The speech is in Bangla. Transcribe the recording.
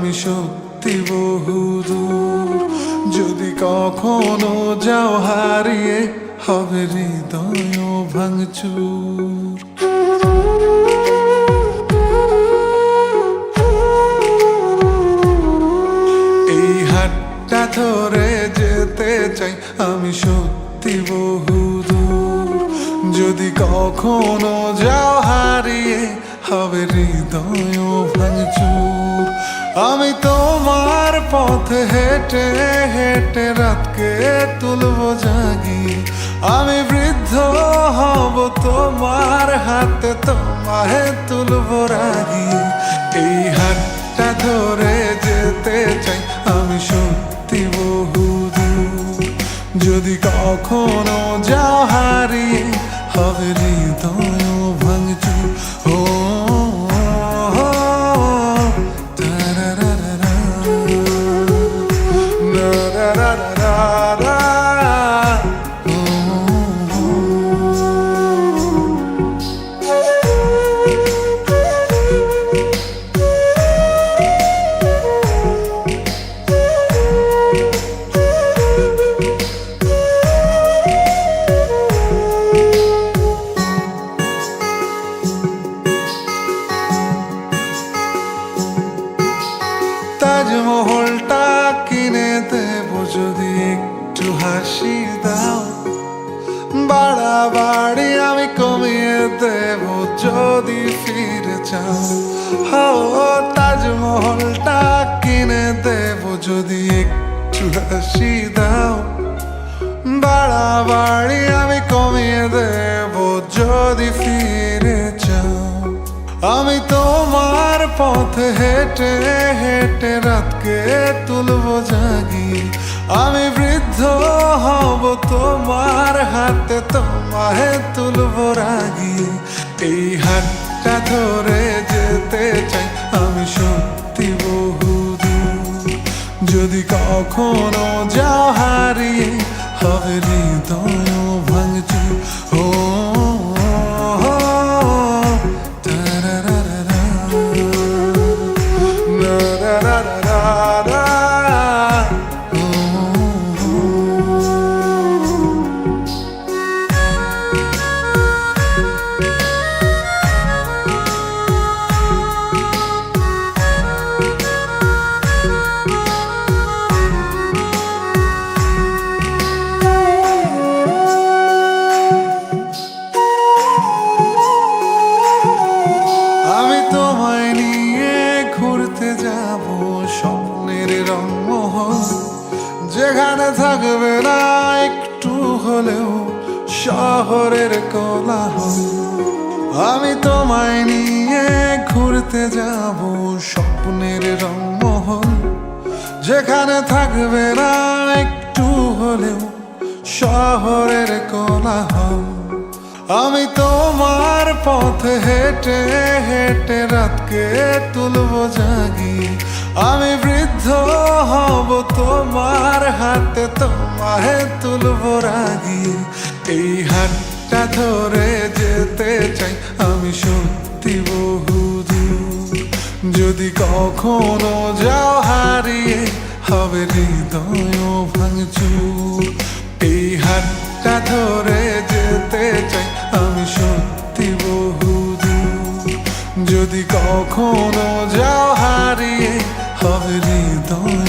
আমি সত্যি বহুদূর। যদি কখনো যাও হারিয়ে, হবে হৃদয় ভাঙচুর। এই হাতটা ধরে যেতে চাই আমি সত্যি বহুদূর। যদি কখনো যাও হারিয়ে, হবে হৃদয় ভাঙচুর। আমি তোমার পথে হেঁটে হেঁটে রাতকে তুলবো জাগিয়ে। আমি বৃদ্ধ হব তোমার হাতে, তোমায় তুলবো রাগিয়ে। এই হাতটা ধরে যেতে চাই আমি সত্যি বহুদূর। যদি কখনো যাও হারিয়ে, হবে হৃদয় ভাঙচুর। ও তাজমহলটা কিনে দেব যদি একটু হাসি দাও। বাড়াবাড়ি আমি কমিয়ে দেব যদি ফিরে চাও। তাজমহলটা কিনে দেব যদি একটু হাসি দাও। বাড়াবাড়ি আমি কমিয়ে দেব যদি ফিরে চাও। আমি তোমার পথে হেঁটে হেঁটে রাতকে তুলবো জাগিয়ে। আমি বৃদ্ধ হব তোমার হাতে, তোমায় তুলবো রাগিয়ে। এই হাতটা ধরে যেতে চাই আমি সত্যি বহুদূর। যদি কখনো যাও হারিয়ে, হবে হৃদয় ভাঙচুর। ও স্বপ্নের রংমহল, যেখানে থাকবে না একটু হলেও শহরের কোলাহল। আমি তোমায় নিয়ে ঘুরতে যাব স্বপ্নের রংমহল, যেখানে থাকবে না একটু হলেও শহরের কোলাহল। আমি তোমার পথে হেঁটে হেঁটে রাতকে তুলবো জাগিয়ে। আমি বৃদ্ধ হব তোমার হাতে, তোমায় তুলবো রাগিয়ে। এই হাতটা ধরে যেতে চাই আমি সত্যি বহুদূর। যদি কখনো যাও হারিয়ে, হবে হৃদয় ভাঙচুর। এই হাতটা ধরে যেতে চাই আমি সত্যি বহুদূর। যদি কখনো যাও হারিয়ে, হবে হৃদয়